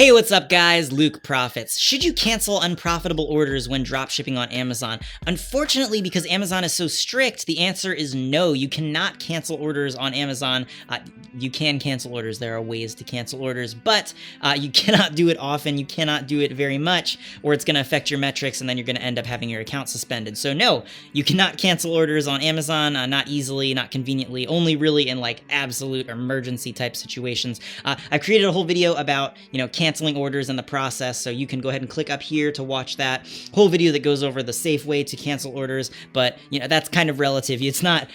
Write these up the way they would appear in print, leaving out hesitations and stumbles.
Hey, what's up guys? Luke Profits. Should you cancel unprofitable orders when dropshipping on Amazon? Unfortunately, because Amazon is so strict, the answer is no. You cannot cancel orders on Amazon. You can cancel orders. There are ways to cancel orders, but you cannot do it often. You cannot do it very much, or it's going to affect your metrics, and then you're going to end up having your account suspended. So no, you cannot cancel orders on Amazon, not easily, not conveniently, only really in like absolute emergency type situations. I created a whole video about, canceling orders in the process, so you can go ahead and click up here to watch that whole video that goes over the safe way to cancel orders. But that's kind of relative. It's not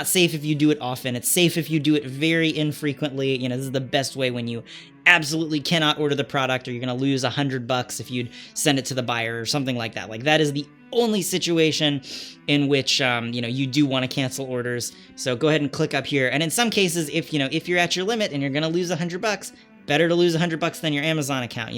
safe if you do it often. It's safe if you do it very infrequently. This is the best way when you absolutely cannot order the product, or you're going to lose $100 if you'd send it to the buyer or something like that. Like, that is the only situation in which you do want to cancel orders. So go ahead and click up here. And in some cases, if you're at your limit and you're going to lose $100, better to lose $100 than your Amazon account,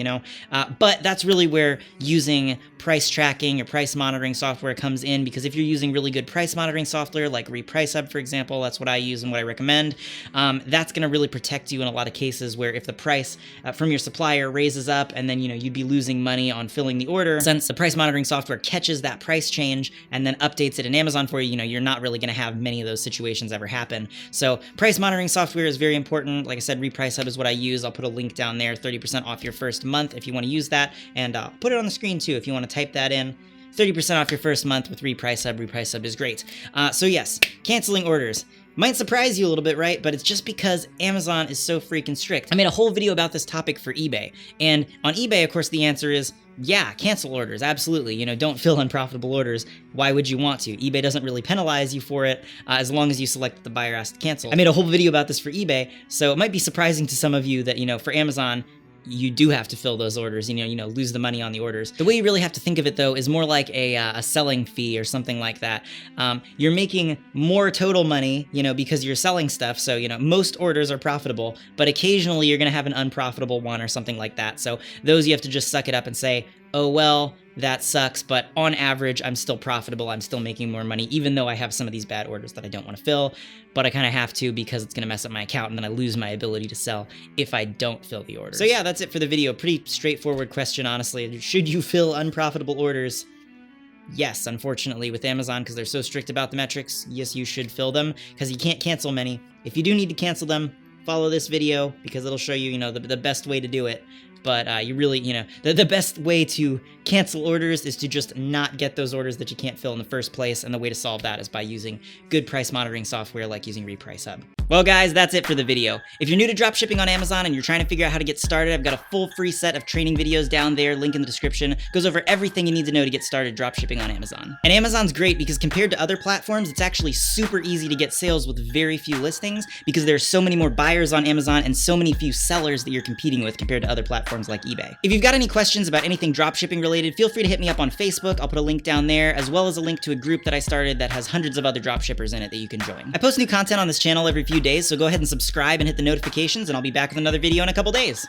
but that's really where using price tracking or price monitoring software comes in, because if you're using really good price monitoring software like 𝒮𝑜𝓃𝒾𝓃𝑔, for example, that's what I use and what I recommend, that's going to really protect you in a lot of cases where if the price from your supplier raises up and then, you'd be losing money on filling the order, since the price monitoring software catches that price change and then updates it in Amazon for you, you're not really going to have many of those situations ever happen. So price monitoring software is very important. Like I said, 𝒮𝑜𝓃𝒾𝓃𝑔 is what I use. I'll put a link down there, 30% off your first month if you want to use that, and I'll put it on the screen too if you want to type that in. 30% off your first month with 𝒮𝑜𝓃𝒾𝓃𝑔. 𝒮𝑜𝓃𝒾𝓃𝑔 is great. So yes, canceling orders might surprise you a little bit, right? But it's just because Amazon is so freaking strict. I made a whole video about this topic for eBay, and on eBay, of course, the answer is yeah, cancel orders, absolutely. Don't fill unprofitable orders. Why would you want to? eBay doesn't really penalize you for it as long as you select that the buyer has to cancel. I made a whole video about this for eBay, so it might be surprising to some of you that, for Amazon, you do have to fill those orders, lose the money on the orders. The way you really have to think of it, though, is more like a selling fee or something like that. You're making more total money, because you're selling stuff. So, most orders are profitable, but occasionally you're going to have an unprofitable one or something like that. So those you have to just suck it up and say, oh, well, that sucks, but on average, I'm still profitable. I'm still making more money, even though I have some of these bad orders that I don't want to fill, but I kind of have to because it's going to mess up my account, and then I lose my ability to sell if I don't fill the orders. So yeah, that's it for the video. Pretty straightforward question, honestly. Should you fill unprofitable orders? Yes, unfortunately, with Amazon, because they're so strict about the metrics, yes, you should fill them, because you can't cancel many. If you do need to cancel them, follow this video, because it'll show you, the best way to do it. But you really, the best way to cancel orders is to just not get those orders that you can't fill in the first place, and the way to solve that is by using good price monitoring software like using 𝒮𝑜𝓃𝒾𝓃𝑔. Well guys, that's it for the video. If you're new to dropshipping on Amazon and you're trying to figure out how to get started, I've got a full free set of training videos down there, link in the description. Goes over everything you need to know to get started dropshipping on Amazon. And Amazon's great because compared to other platforms, it's actually super easy to get sales with very few listings, because there's so many more buyers on Amazon and so many few sellers that you're competing with compared to other platforms like eBay. If you've got any questions about anything dropshipping related, feel free to hit me up on Facebook. I'll put a link down there, as well as a link to a group that I started that has hundreds of other dropshippers in it that you can join. I post new content on this channel every few days, so go ahead and subscribe and hit the notifications, and I'll be back with another video in a couple days.